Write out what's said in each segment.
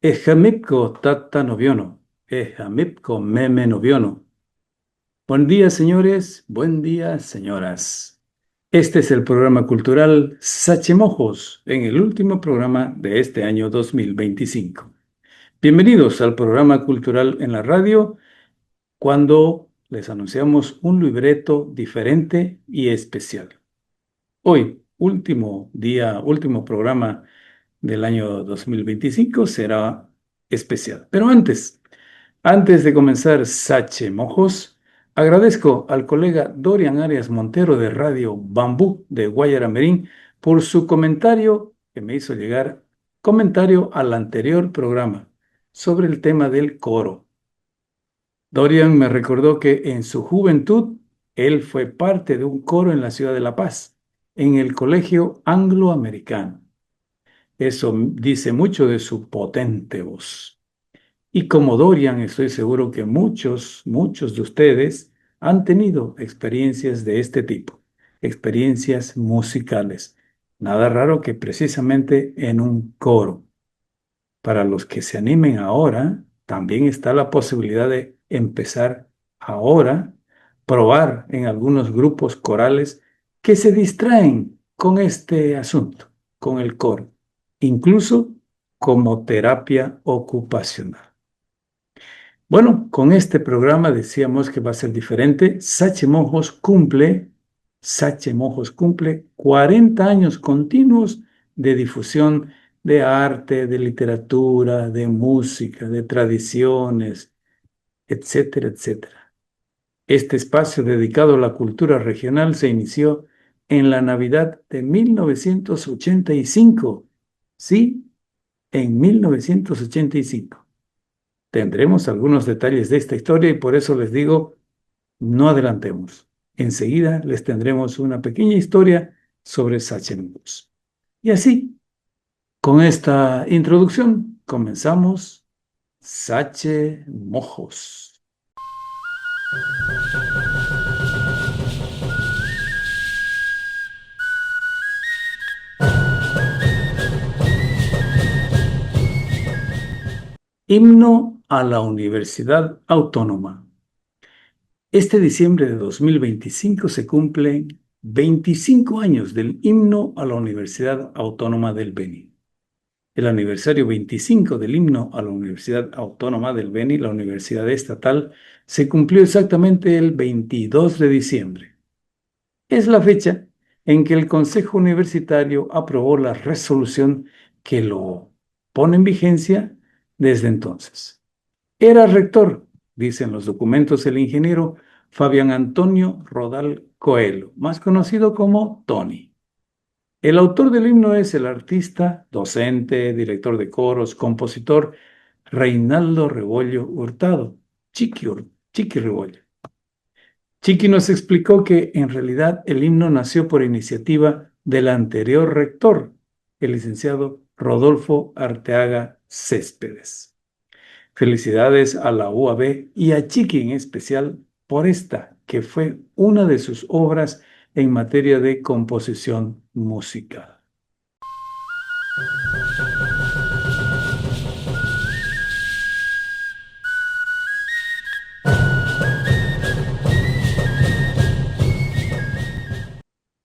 Ejamipko tata noviono, ejamipko meme noviono. Buen día, señores, buen día, señoras. Este es el programa cultural Sachemojos, en el último programa de este año 2025. Bienvenidos al programa cultural en la radio, cuando les anunciamos un libreto diferente y especial. Hoy, último día, último programa del año 2025 será especial. Pero antes de comenzar Sache Mojos, agradezco al colega Dorian Arias Montero de Radio Bambú de Guayaramerín por su comentario que me hizo llegar, comentario al anterior programa sobre el tema del coro. Dorian me recordó que en su juventud él fue parte de un coro en la ciudad de La Paz, en el Colegio Angloamericano. Eso dice mucho de su potente voz. Y como Dorian, estoy seguro que muchos de ustedes han tenido experiencias de este tipo, experiencias musicales. Nada raro que precisamente en un coro. Para los que se animen ahora, también está la posibilidad de empezar ahora, probar en algunos grupos corales que se distraen con este asunto, con el coro, incluso como terapia ocupacional. Bueno, con este programa decíamos que va a ser diferente. Sache Mojos cumple 40 años continuos de difusión de arte, de literatura, de música, de tradiciones, etcétera, etcétera. Este espacio dedicado a la cultura regional se inició en la Navidad de 1985. Sí, en 1985. Tendremos algunos detalles de esta historia y por eso les digo, no adelantemos. Enseguida les tendremos una pequeña historia sobre Sachemujos. Y así, con esta introducción, comenzamos Sachemojos. Himno a la Universidad Autónoma. Este diciembre de 2025 se cumplen 25 años del himno a la Universidad Autónoma del Beni. El aniversario 25 del himno a la Universidad Autónoma del Beni, la Universidad Estatal, se cumplió exactamente el 22 de diciembre. Es la fecha en que el Consejo Universitario aprobó la resolución que lo pone en vigencia desde entonces. Era rector, dicen los documentos, el ingeniero Fabián Antonio Rodal Coelho, más conocido como Tony. El autor del himno es el artista, docente, director de coros, compositor Reinaldo Rebollo Hurtado, Chiqui Rebollo. Chiqui nos explicó que en realidad el himno nació por iniciativa del anterior rector, el licenciado Rodolfo Arteaga Céspedes. Felicidades a la UAB y a Chiqui en especial por esta, que fue una de sus obras en materia de composición musical.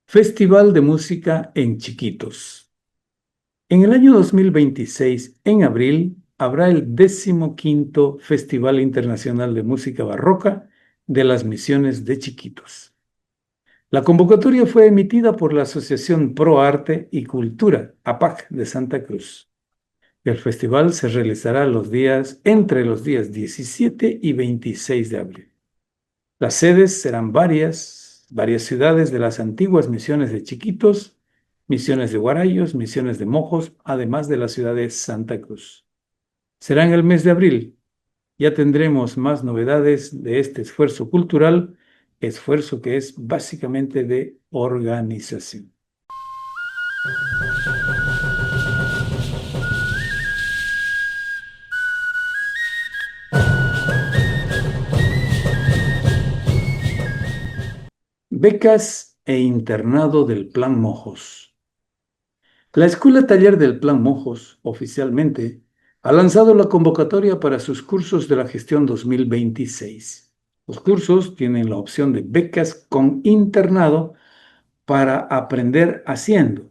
Festival de Música en Chiquitos. En el año 2026, en abril, habrá el 15º Festival Internacional de Música Barroca de las Misiones de Chiquitos. La convocatoria fue emitida por la Asociación Pro Arte y Cultura, APAC, de Santa Cruz. El festival se realizará entre los días 17 y 26 de abril. Las sedes serán varias ciudades de las antiguas misiones de Chiquitos, misiones de Guarayos, misiones de Mojos, además de la ciudad de Santa Cruz. Será en el mes de abril. Ya tendremos más novedades de este esfuerzo cultural esfuerzo que es básicamente de organización. Becas e internado del Plan Mojos. La Escuela Taller del Plan Mojos, oficialmente, ha lanzado la convocatoria para sus cursos de la gestión 2026. Los cursos tienen la opción de becas con internado para aprender haciendo,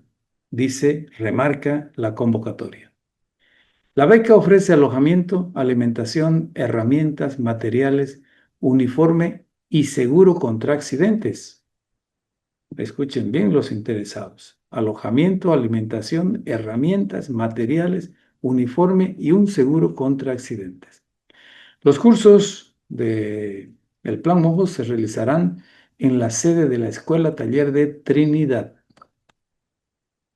remarca la convocatoria. La beca ofrece alojamiento, alimentación, herramientas, materiales, uniforme y seguro contra accidentes. Escuchen bien los interesados. Alojamiento, alimentación, herramientas, materiales, uniforme y un seguro contra accidentes. Los cursos del Plan Mojos se realizarán en la sede de la Escuela Taller de Trinidad.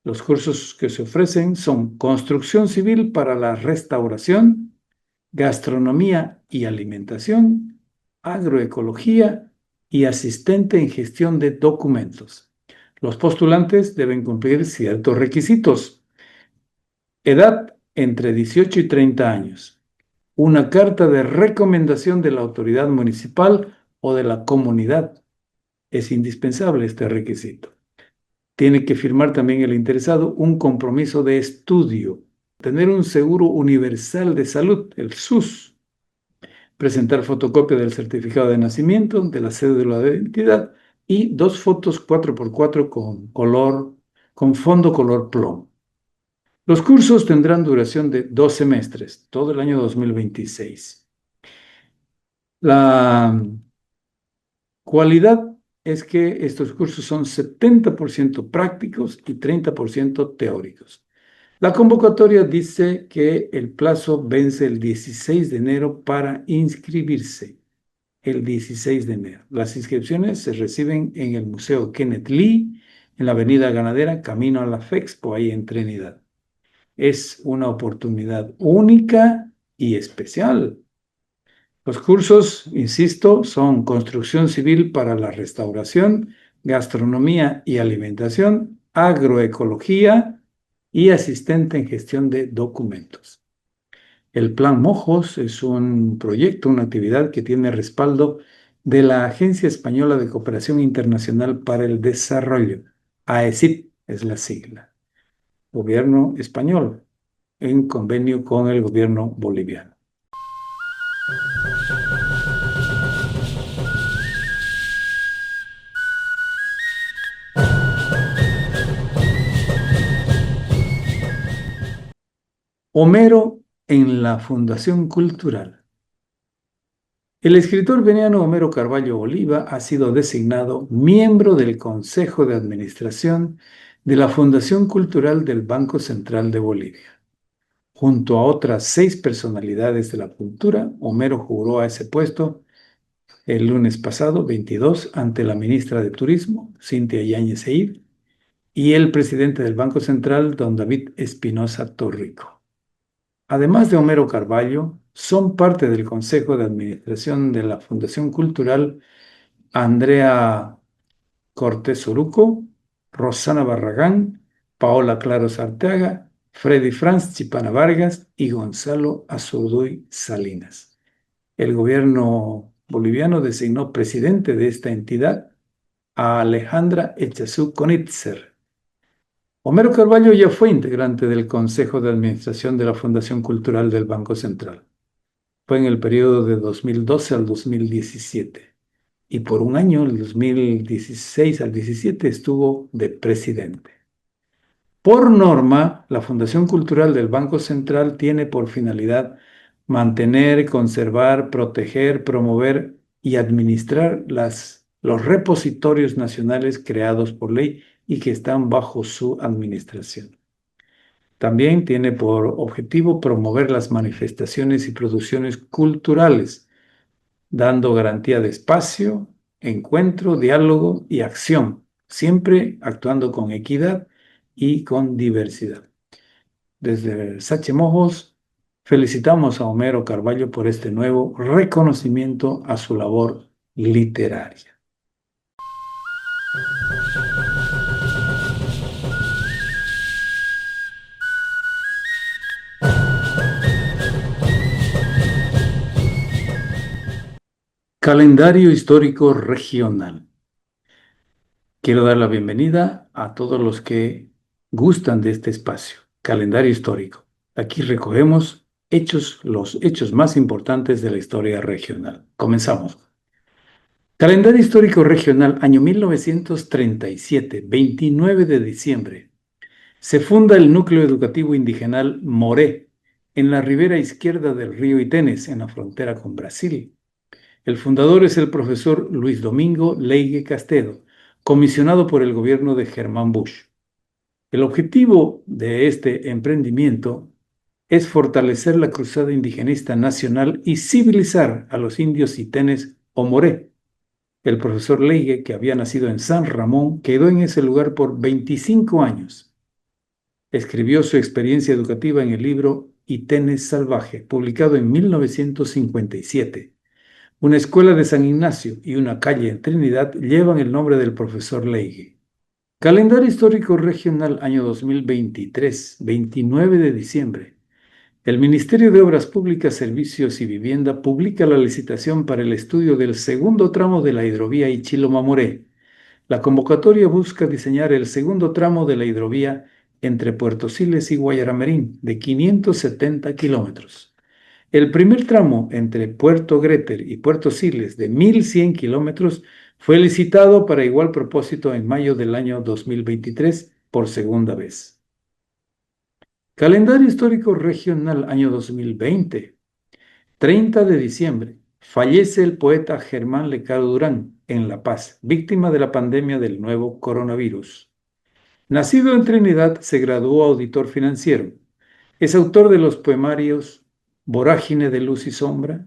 Los cursos que se ofrecen son construcción civil para la restauración, gastronomía y alimentación, agroecología y asistente en gestión de documentos. Los postulantes deben cumplir ciertos requisitos. Edad entre 18 y 30 años. Una carta de recomendación de la autoridad municipal o de la comunidad. Es indispensable este requisito. Tiene que firmar también el interesado un compromiso de estudio, tener un seguro universal de salud, el SUS, presentar fotocopia del certificado de nacimiento, de la cédula de identidad y 2 fotos 4x4 con fondo color plomo. Los cursos tendrán duración de 2 semestres, todo el año 2026. La cualidad es que estos cursos son 70% prácticos y 30% teóricos. La convocatoria dice que el plazo vence el 16 de enero para inscribirse. El 16 de enero. Las inscripciones se reciben en el Museo Kenneth Lee, en la Avenida Ganadera, camino a la FEXPO, ahí en Trinidad. Es una oportunidad única y especial. Los cursos, insisto, son construcción civil para la restauración, gastronomía y alimentación, agroecología y asistente en gestión de documentos. El Plan Mojos es un proyecto, una actividad que tiene respaldo de la Agencia Española de Cooperación Internacional para el Desarrollo. AECID es la sigla. Gobierno español, en convenio con el gobierno boliviano. Homero en la Fundación Cultural. El escritor veniano Homero Carvalho Oliva ha sido designado miembro del Consejo de Administración de la Fundación Cultural del Banco Central de Bolivia. Junto a otras 6 personalidades de la cultura, Homero juró a ese puesto el lunes pasado, 22, ante la ministra de Turismo, Cintia Yáñez Eid, y el presidente del Banco Central, don David Espinosa Torrico. Además de Homero Carvalho, son parte del Consejo de Administración de la Fundación Cultural Andrea Cortés Oruco, Rosana Barragán, Paola Claros Arteaga, Freddy Franz Chipana Vargas y Gonzalo Azurduy Salinas. El gobierno boliviano designó presidente de esta entidad a Alejandra Echazú Conitzer. Homero Carvalho ya fue integrante del Consejo de Administración de la Fundación Cultural del Banco Central. Fue en el periodo de 2012 al 2017 y por un año, el 2016 al 17, estuvo de presidente. Por norma, la Fundación Cultural del Banco Central tiene por finalidad mantener, conservar, proteger, promover y administrar los repositorios nacionales creados por ley y que están bajo su administración. También tiene por objetivo promover las manifestaciones y producciones culturales, dando garantía de espacio, encuentro, diálogo y acción, siempre actuando con equidad y con diversidad. Desde Sache Mojos, felicitamos a Homero Carvalho por este nuevo reconocimiento a su labor literaria. Calendario histórico regional. Quiero dar la bienvenida a todos los que gustan de este espacio, calendario histórico. Aquí recogemos los hechos más importantes de la historia regional. Comenzamos. Calendario histórico regional, año 1937, 29 de diciembre. Se funda el núcleo educativo indigenal Moré, en la ribera izquierda del río Itenes, en la frontera con Brasil. El fundador es el profesor Luis Domingo Leigue Castedo, comisionado por el gobierno de Germán Bush. El objetivo de este emprendimiento es fortalecer la cruzada indigenista nacional y civilizar a los indios itenes o moré. El profesor Leigue, que había nacido en San Ramón, quedó en ese lugar por 25 años. Escribió su experiencia educativa en el libro Itenes Salvaje, publicado en 1957. Una escuela de San Ignacio y una calle en Trinidad llevan el nombre del profesor Leigue. Calendario histórico regional año 2023, 29 de diciembre. El Ministerio de Obras Públicas, Servicios y Vivienda publica la licitación para el estudio del segundo tramo de la hidrovía Ichilo-Mamoré. La convocatoria busca diseñar el segundo tramo de la hidrovía entre Puerto Siles y Guayaramerín, de 570 kilómetros. El primer tramo entre Puerto Greter y Puerto Siles, de 1.100 kilómetros, fue licitado para igual propósito en mayo del año 2023 por segunda vez. Calendario histórico regional año 2020. 30 de diciembre. Fallece el poeta Germán Lecaro Durán en La Paz, víctima de la pandemia del nuevo coronavirus. Nacido en Trinidad, se graduó auditor financiero. Es autor de los poemarios Vorágine de luz y sombra,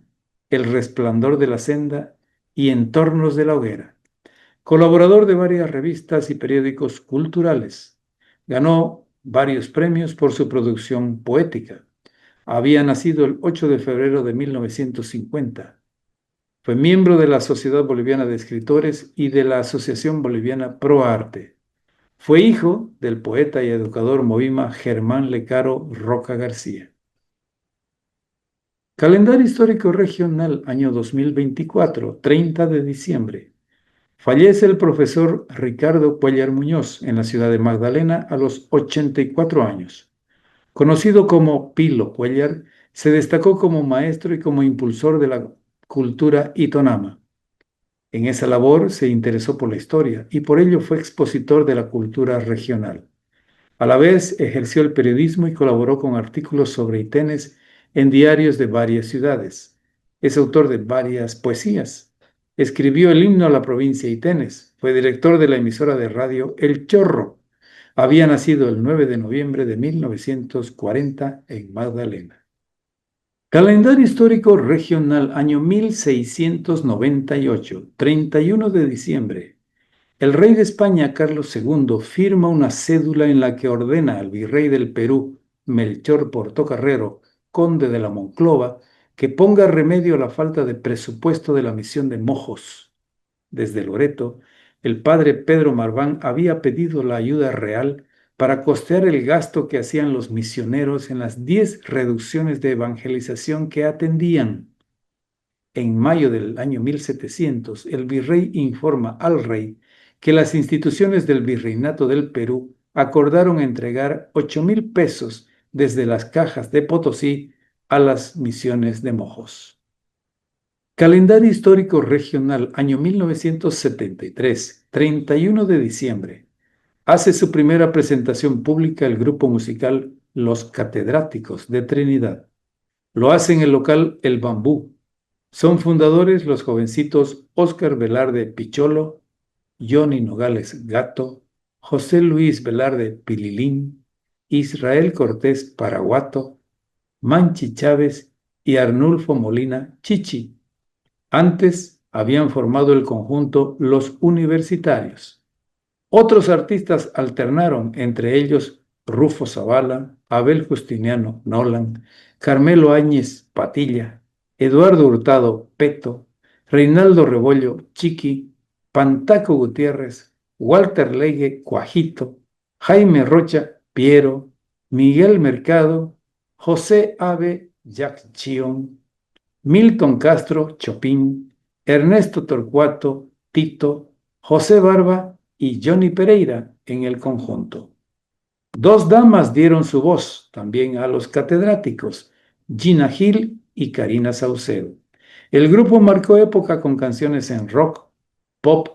El resplandor de la senda y Entornos de la hoguera. Colaborador de varias revistas y periódicos culturales. Ganó varios premios por su producción poética. Había nacido el 8 de febrero de 1950. Fue miembro de la Sociedad Boliviana de Escritores y de la Asociación Boliviana Pro Arte. Fue hijo del poeta y educador movima Germán Lecaro Roca García. Calendario histórico regional año 2024, 30 de diciembre. Fallece el profesor Ricardo Cuellar Muñoz en la ciudad de Magdalena a los 84 años. Conocido como Pilo Cuellar, se destacó como maestro y como impulsor de la cultura itonama. En esa labor se interesó por la historia y por ello fue expositor de la cultura regional. A la vez ejerció el periodismo y colaboró con artículos sobre Itenes en diarios de varias ciudades. Es autor de varias poesías. Escribió el himno a la provincia Itenes. Fue director de la emisora de radio El Chorro. Había nacido el 9 de noviembre de 1940 en Magdalena. Calendario histórico regional año 1698, 31 de diciembre. El rey de España, Carlos II, firma una cédula en la que ordena al virrey del Perú, Melchor Portocarrero, conde de la Monclova, que ponga remedio a la falta de presupuesto de la misión de Mojos. Desde Loreto, el padre Pedro Marván había pedido la ayuda real para costear el gasto que hacían los misioneros en las 10 reducciones de evangelización que atendían. En mayo del año 1700, el virrey informa al rey que las instituciones del Virreinato del Perú acordaron entregar 8,000 pesos desde las cajas de Potosí a las misiones de Mojos. Calendario histórico regional, año 1973, 31 de diciembre. Hace su primera presentación pública el grupo musical Los Catedráticos de Trinidad. Lo hace en el local El Bambú. Son fundadores los jovencitos Óscar Velarde Picholo, Johnny Nogales Gato, José Luis Velarde Pililín, Israel Cortés Paraguato, Manchi Chávez y Arnulfo Molina Chichi. Antes habían formado el conjunto Los Universitarios. Otros artistas alternaron, entre ellos Rufo Zavala, Abel Justiniano Nolan, Carmelo Áñez Patilla, Eduardo Hurtado Peto, Reinaldo Rebollo Chiqui, Pantaco Gutiérrez, Walter Legue Cuajito, Jaime Rocha Piero, Miguel Mercado, José Ave Jack Chion, Milton Castro Chopin, Ernesto Torcuato Tito, José Barba y Johnny Pereira en el conjunto. Dos damas dieron su voz también a los catedráticos, Gina Gil y Karina Saucedo. El grupo marcó época con canciones en rock, pop,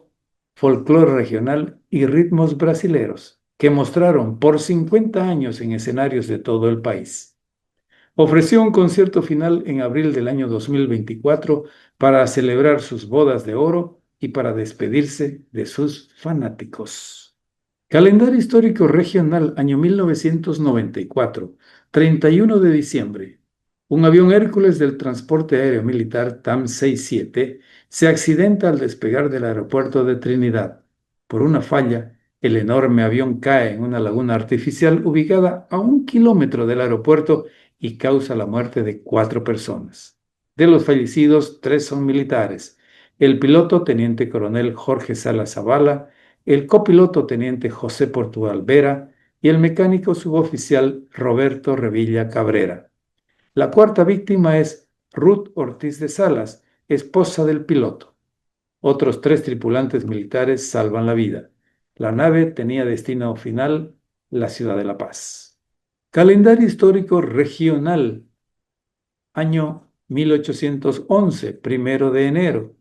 folclore regional y ritmos brasileros, que mostraron por 50 años en escenarios de todo el país. Ofreció un concierto final en abril del año 2024 para celebrar sus bodas de oro y para despedirse de sus fanáticos. Calendario histórico regional, año 1994, 31 de diciembre. Un avión Hércules del Transporte Aéreo Militar TAM-67 se accidenta al despegar del aeropuerto de Trinidad. Por una falla, el enorme avión cae en una laguna artificial ubicada a 1 kilómetro del aeropuerto y causa la muerte de 4 personas. De los fallecidos, 3 son militares. El piloto, teniente coronel Jorge Salas Zavala, el copiloto teniente José Portugal Vera y el mecánico suboficial Roberto Revilla Cabrera. La cuarta víctima es Ruth Ortiz de Salas, esposa del piloto. Otros 3 tripulantes militares salvan la vida. La nave tenía destino final la ciudad de La Paz. Calendario histórico regional. Año 1811, 1 de enero.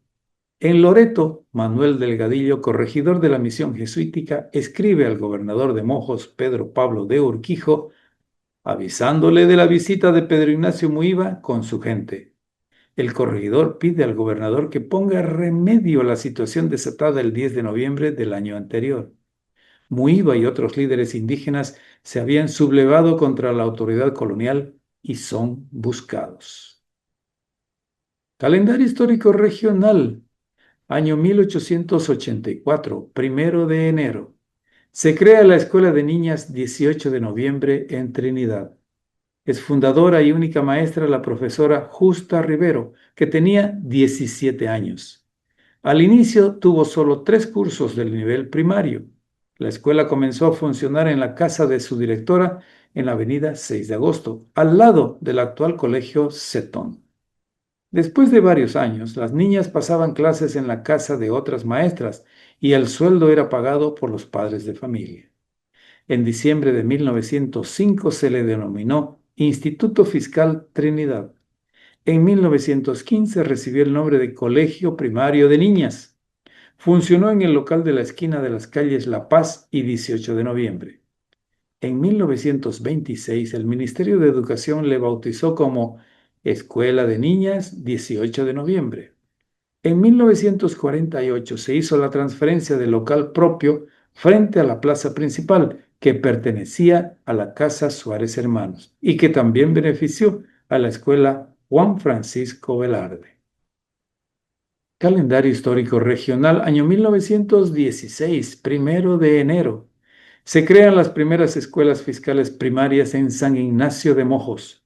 En Loreto, Manuel Delgadillo, corregidor de la misión jesuítica, escribe al gobernador de Mojos, Pedro Pablo de Urquijo, avisándole de la visita de Pedro Ignacio Muiva con su gente. El corregidor pide al gobernador que ponga remedio a la situación desatada el 10 de noviembre del año anterior. Muiva y otros líderes indígenas se habían sublevado contra la autoridad colonial y son buscados. Calendario histórico regional. Año 1884, 1 de enero. Se crea la Escuela de Niñas 18 de noviembre en Trinidad. Es fundadora y única maestra la profesora Justa Rivero, que tenía 17 años. Al inicio tuvo solo 3 cursos del nivel primario. La escuela comenzó a funcionar en la casa de su directora en la avenida 6 de agosto, al lado del actual colegio Seton. Después de varios años, las niñas pasaban clases en la casa de otras maestras y el sueldo era pagado por los padres de familia. En diciembre de 1905 se le denominó Instituto Fiscal Trinidad. En 1915 recibió el nombre de Colegio Primario de Niñas. Funcionó en el local de la esquina de las calles La Paz y 18 de noviembre. En 1926 el Ministerio de Educación le bautizó como Escuela de Niñas 18 de noviembre. En 1948 se hizo la transferencia del local propio frente a la plaza principal, que pertenecía a la Casa Suárez Hermanos y que también benefició a la Escuela Juan Francisco Velarde. Calendario histórico regional, año 1916, 1 de enero. Se crean las primeras escuelas fiscales primarias en San Ignacio de Mojos.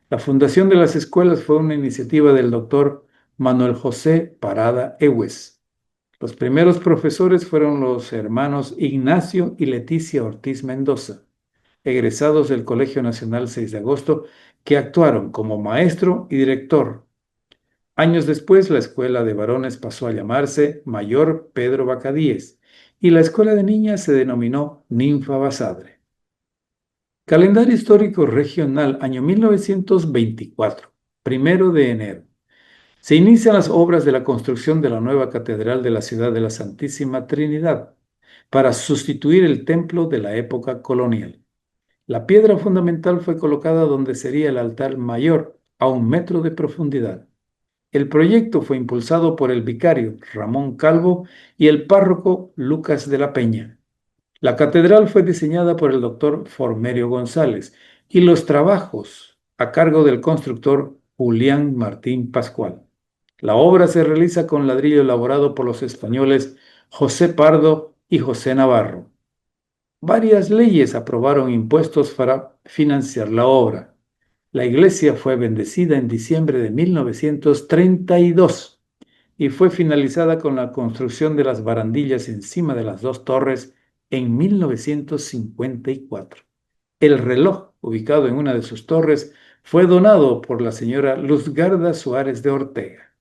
La fundación de las escuelas fue una iniciativa del doctor Manuel José Parada Ewes. Los primeros profesores fueron los hermanos Ignacio y Leticia Ortiz Mendoza, egresados del Colegio Nacional 6 de Agosto, que actuaron como maestro y director. Años después, la escuela de varones pasó a llamarse Mayor Pedro Bacadíes y la escuela de niñas se denominó Ninfa Basadre. Calendario histórico regional, año 1924, 1 de enero. Se inician las obras de la construcción de la nueva catedral de la ciudad de la Santísima Trinidad para sustituir el templo de la época colonial. La piedra fundamental fue colocada donde sería el altar mayor, a 1 metro de profundidad. El proyecto fue impulsado por el vicario Ramón Calvo y el párroco Lucas de la Peña. La catedral fue diseñada por el doctor Formerio González y los trabajos a cargo del constructor Julián Martín Pascual. La obra se realiza con ladrillo elaborado por los españoles José Pardo y José Navarro. Varias leyes aprobaron impuestos para financiar la obra. La iglesia fue bendecida en diciembre de 1932 y fue finalizada con la construcción de las barandillas encima de las dos torres en 1954. El reloj, ubicado en una de sus torres, fue donado por la señora Luzgarda Suárez de Ortega.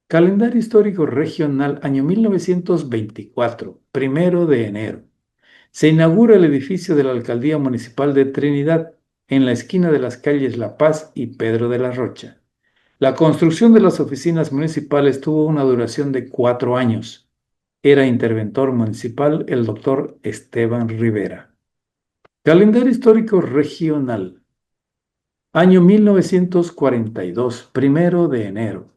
Calendario histórico regional año 1924, 1 de enero. Se inaugura el edificio de la Alcaldía Municipal de Trinidad, en la esquina de las calles La Paz y Pedro de la Rocha. La construcción de las oficinas municipales tuvo una duración de 4 años. Era interventor municipal el doctor Esteban Rivera. Calendario histórico regional. Año 1942, 1 de enero.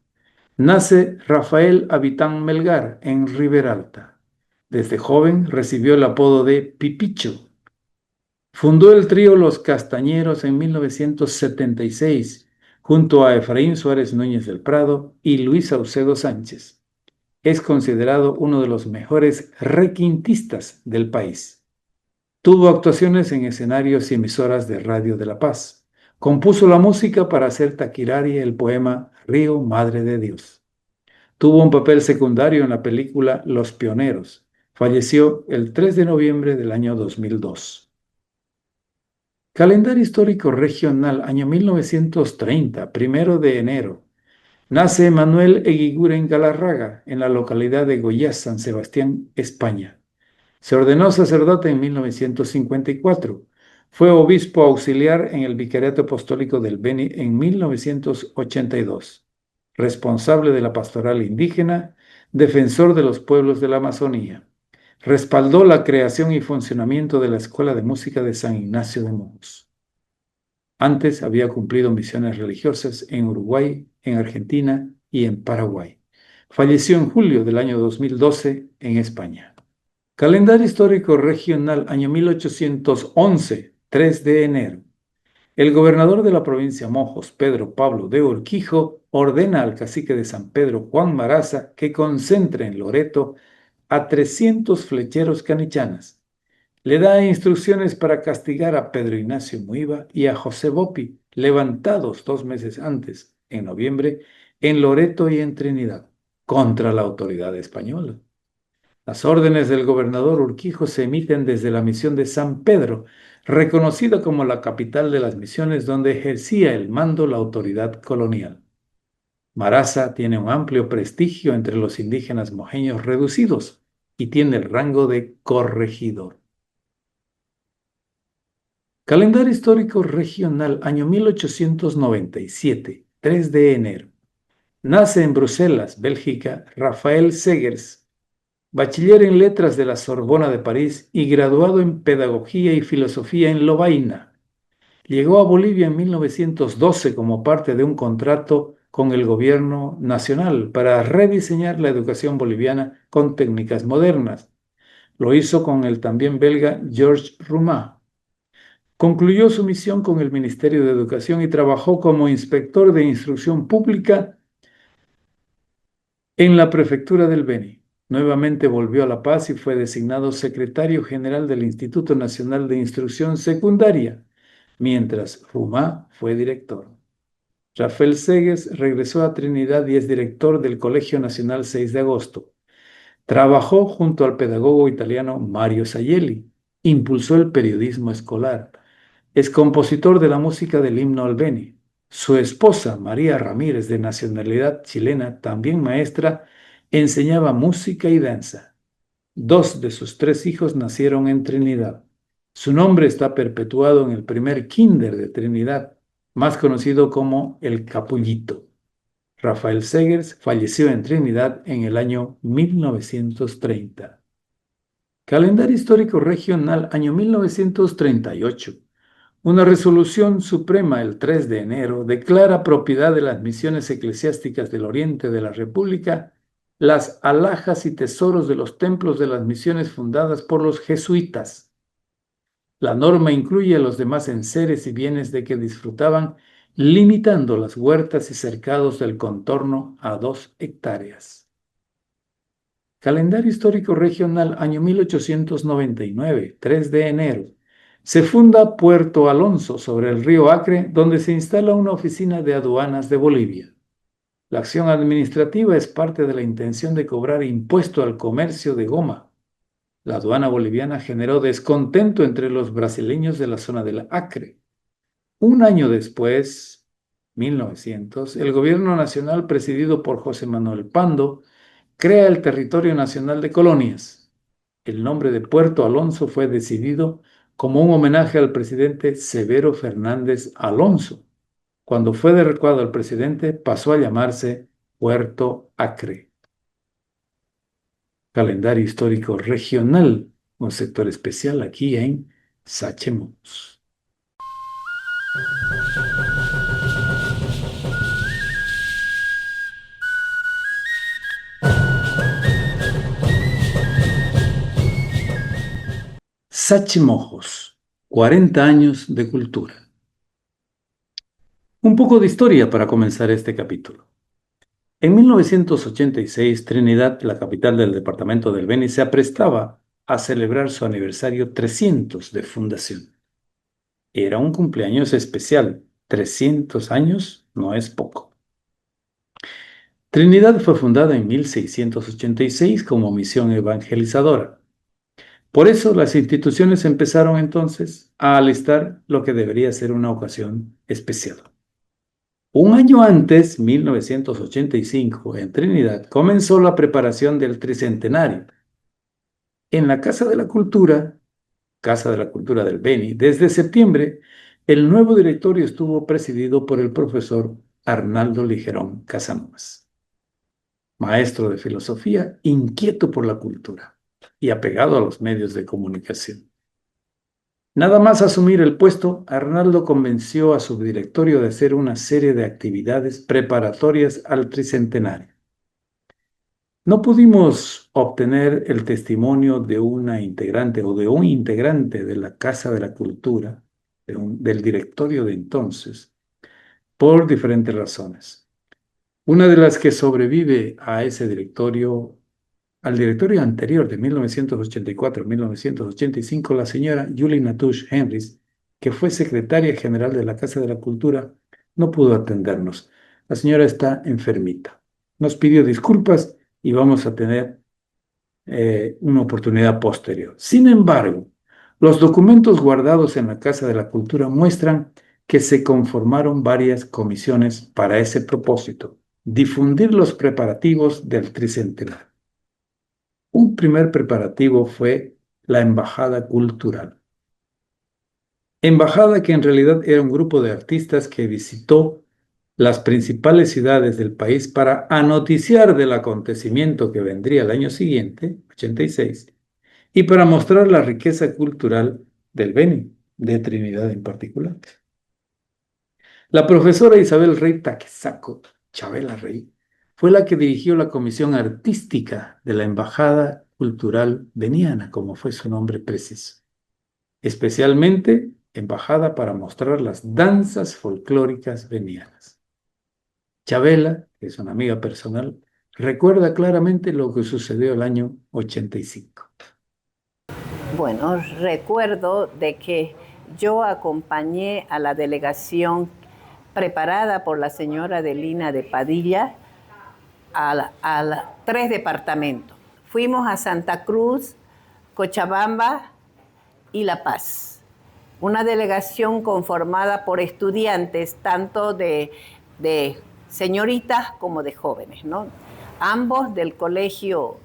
Nace Rafael Avitán Melgar en Riberalta. Desde joven recibió el apodo de Pipicho. Fundó el trío Los Castañeros en 1976, junto a Efraín Suárez Núñez del Prado y Luis Saucedo Sánchez. Es considerado uno de los mejores requintistas del país. Tuvo actuaciones en escenarios y emisoras de Radio de La Paz. Compuso la música para hacer taquiraria el poema Río Madre de Dios. Tuvo un papel secundario en la película Los Pioneros. Falleció el 3 de noviembre del año 2002. Calendario histórico regional, año 1930, 1 de enero. Nace Manuel Eguiguren Galarraga en la localidad de Goiás, San Sebastián, España. Se ordenó sacerdote en 1954. Fue obispo auxiliar en el Vicariato Apostólico del Beni en 1982. Responsable de la pastoral indígena, defensor de los pueblos de la Amazonía. Respaldó la creación y funcionamiento de la Escuela de Música de San Ignacio de Mons. Antes había cumplido misiones religiosas en Uruguay, en Argentina y en Paraguay. Falleció en julio del año 2012 en España. Calendario histórico regional, año 1811, 3 de enero. El gobernador de la provincia Mojos, Pedro Pablo de Urquijo, ordena al cacique de San Pedro, Juan Maraza, que concentre en Loreto a 300 flecheros canichanas. Le da instrucciones para castigar a Pedro Ignacio Muiva y a José Bopi, levantados 2 meses antes, en noviembre, en Loreto y en Trinidad, contra la autoridad española. Las órdenes del gobernador Urquijo se emiten desde la misión de San Pedro, reconocida como la capital de las misiones donde ejercía el mando la autoridad colonial. Maraza tiene un amplio prestigio entre los indígenas mojeños reducidos y tiene el rango de corregidor. Calendario histórico regional, año 1897, 3 de enero. Nace en Bruselas, Bélgica, Rafael Segers, bachiller en letras de la Sorbona de París y graduado en pedagogía y filosofía en Lovaina. Llegó a Bolivia en 1912 como parte de un contrato con el gobierno nacional para rediseñar la educación boliviana con técnicas modernas. Lo hizo con el también belga Georges Roumat. Concluyó su misión con el Ministerio de Educación y trabajó como inspector de instrucción pública en la prefectura del Beni. Nuevamente volvió a La Paz y fue designado secretario general del Instituto Nacional de Instrucción Secundaria, mientras Roumat fue director. Rafael Segues regresó a Trinidad y es director del Colegio Nacional 6 de Agosto. Trabajó junto al pedagogo italiano Mario Sagelli. Impulsó el periodismo escolar. Es compositor de la música del himno al Beni. Su esposa, María Ramírez, de nacionalidad chilena, también maestra, enseñaba música y danza. 2 de sus 3 hijos nacieron en Trinidad. Su nombre está perpetuado en el primer kinder de Trinidad, más conocido como el Capullito. Rafael Segers falleció en Trinidad en el año 1930. Calendario histórico regional, año 1938. Una resolución suprema el 3 de enero declara propiedad de las misiones eclesiásticas del oriente de la República las alhajas y tesoros de los templos de las misiones fundadas por los jesuitas. La norma incluye a los demás enseres y bienes de que disfrutaban, limitando las huertas y cercados del contorno a 2 hectáreas. Calendario histórico regional, año 1899, 3 de enero. Se funda Puerto Alonso sobre el río Acre, donde se instala una oficina de aduanas de Bolivia. La acción administrativa es parte de la intención de cobrar impuesto al comercio de goma. La aduana boliviana generó descontento entre los brasileños de la zona del Acre. Un año después, 1900, el gobierno nacional presidido por José Manuel Pando crea el Territorio Nacional de Colonias. El nombre de Puerto Alonso fue decidido como un homenaje al presidente Severo Fernández Alonso. Cuando fue derrocado el presidente, pasó a llamarse Puerto Acre. Calendario histórico regional, un sector especial aquí en Sachemons. Sachimojos, 40 años de cultura. Un poco de historia para comenzar este capítulo. En 1986, Trinidad, la capital del departamento del Beni, se aprestaba a celebrar su aniversario 300 de fundación. Era un cumpleaños especial. 300 años no es poco. Trinidad fue fundada en 1686 como misión evangelizadora. Por eso las instituciones empezaron entonces a alistar lo que debería ser una ocasión especial. Un año antes, 1985, en Trinidad, comenzó la preparación del tricentenario. En la Casa de la Cultura del Beni, desde septiembre, el nuevo directorio estuvo presidido por el profesor Arnaldo Ligerón Casanovas, maestro de filosofía, inquieto por la cultura y apegado a los medios de comunicación. Nada más asumir el puesto, Arnaldo convenció a su directorio de hacer una serie de actividades preparatorias al tricentenario. No pudimos obtener el testimonio de una integrante o de un integrante de la Casa de la Cultura, del directorio de entonces, por diferentes razones. Una de las que sobrevive a ese directorio, al directorio anterior de 1984-1985, la señora Julie Natush Henrys, que fue secretaria general de la Casa de la Cultura, no pudo atendernos. La señora está enfermita. Nos pidió disculpas y vamos a tener una oportunidad posterior. Sin embargo, los documentos guardados en la Casa de la Cultura muestran que se conformaron varias comisiones para ese propósito: difundir los preparativos del tricentenario. Un primer preparativo fue la Embajada Cultural. Embajada que en realidad era un grupo de artistas que visitó las principales ciudades del país para anoticiar del acontecimiento que vendría el año siguiente, 86, y para mostrar la riqueza cultural del Beni, de Trinidad en particular. La profesora Isabel Rey Taquesaco, Chabela Rey, fue la que dirigió la comisión artística de la Embajada Cultural Beniana, como fue su nombre preciso. Especialmente embajada para mostrar las danzas folclóricas benianas. Chabela, que es una amiga personal, recuerda claramente lo que sucedió el año 85. Bueno, recuerdo de que yo acompañé a la delegación preparada por la señora Adelina de Padilla a 3 departamentos. Fuimos a Santa Cruz, Cochabamba y La Paz. Una delegación conformada por estudiantes, tanto de señoritas como de jóvenes, ¿no? Ambos del colegio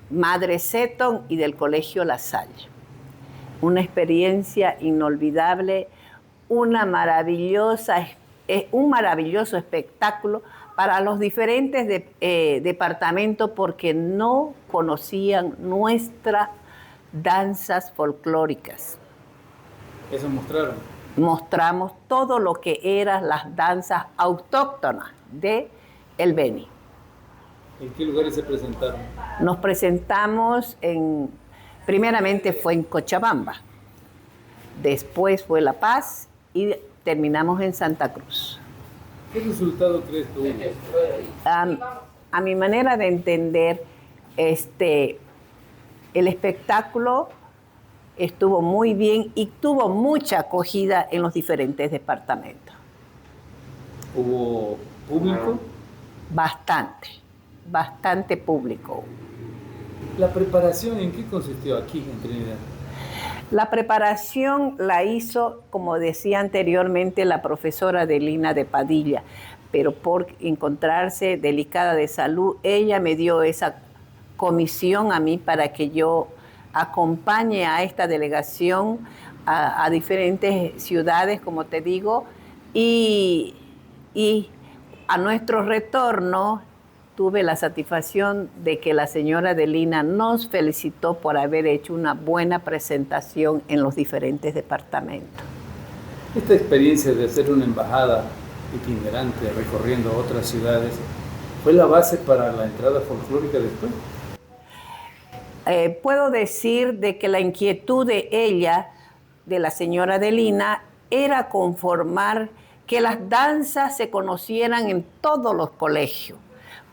Madre Seton y del colegio La Salle. Una experiencia inolvidable, un maravilloso espectáculo para los diferentes departamentos porque no conocían nuestras danzas folclóricas. Eso mostraron. Mostramos todo lo que eran las danzas autóctonas de el Beni. ¿En qué lugares se presentaron? Nos presentamos primeramente fue en Cochabamba, después fue La Paz y terminamos en Santa Cruz. ¿Qué resultado crees tú? A mi manera de entender, el espectáculo estuvo muy bien y tuvo mucha acogida en los diferentes departamentos. ¿Hubo público? Bastante, bastante público. ¿La preparación en qué consistió aquí en Trinidad? La preparación la hizo, como decía anteriormente, la profesora Adelina de Padilla, pero por encontrarse delicada de salud, ella me dio esa comisión a mí para que yo acompañe a esta delegación a diferentes ciudades, como te digo, y, y a nuestro retorno tuve la satisfacción de que la señora Adelina nos felicitó por haber hecho una buena presentación en los diferentes departamentos. Esta experiencia de hacer una embajada itinerante recorriendo otras ciudades fue la base para la entrada folclórica después. Puedo decir de que la inquietud de ella, de la señora Adelina, era conformar que las danzas se conocieran en todos los colegios,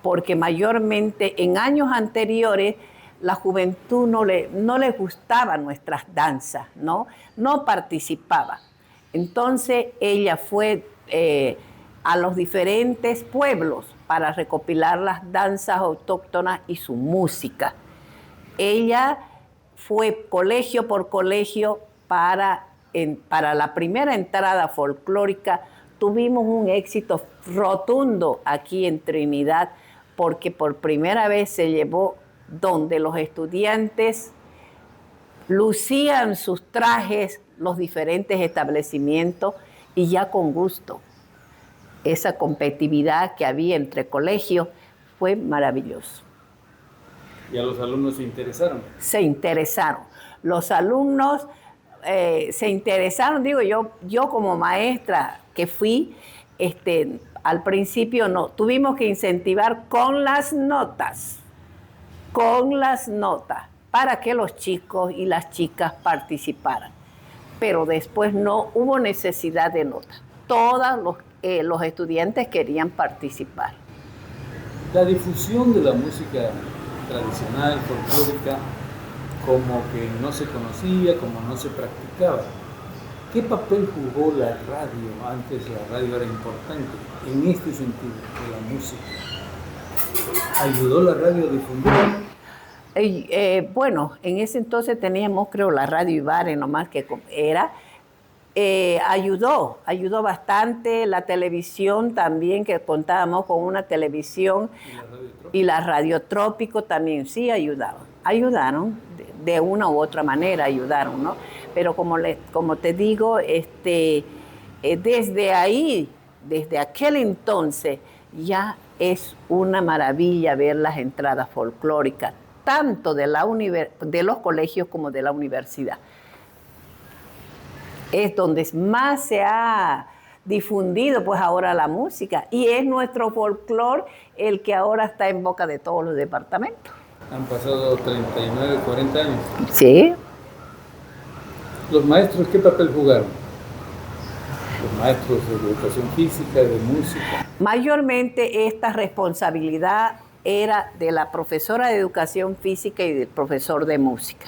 porque mayormente en años anteriores la juventud no le gustaban nuestras danzas, no participaba. Entonces ella fue a los diferentes pueblos para recopilar las danzas autóctonas y su música. Ella fue colegio por colegio para la primera entrada folclórica. Tuvimos un éxito rotundo aquí en Trinidad porque por primera vez se llevó donde los estudiantes lucían sus trajes, los diferentes establecimientos y ya con gusto. Esa competitividad que había entre colegios fue maravilloso. ¿Y a los alumnos se interesaron? Se interesaron. Los alumnos se interesaron, digo yo como maestra que fui, al principio no, tuvimos que incentivar con las notas, para que los chicos y las chicas participaran. Pero después no hubo necesidad de notas. Todos los estudiantes querían participar. La difusión de la música tradicional, folclórica, como que no se conocía, como no se practicaba. ¿Qué papel jugó la radio? Antes la radio era importante en este sentido, de la música. ¿Ayudó la radio a difundir? Bueno, en ese entonces teníamos, creo, la radio Ibarre, nomás que era. Ayudó bastante. La televisión también, que contábamos con una televisión. Y la Radio Trópico también, sí ayudaron, de una u otra manera ayudaron, ¿no? Pero como te digo, desde ahí, desde aquel entonces, ya es una maravilla ver las entradas folclóricas, tanto de los colegios como de la universidad. Es donde más se ha difundido pues ahora la música y es nuestro folclore el que ahora está en boca de todos los departamentos. Han pasado 39, 40 años. Sí. ¿Los maestros qué papel jugaron? Los maestros de educación física, de música. Mayormente esta responsabilidad era de la profesora de educación física y del profesor de música,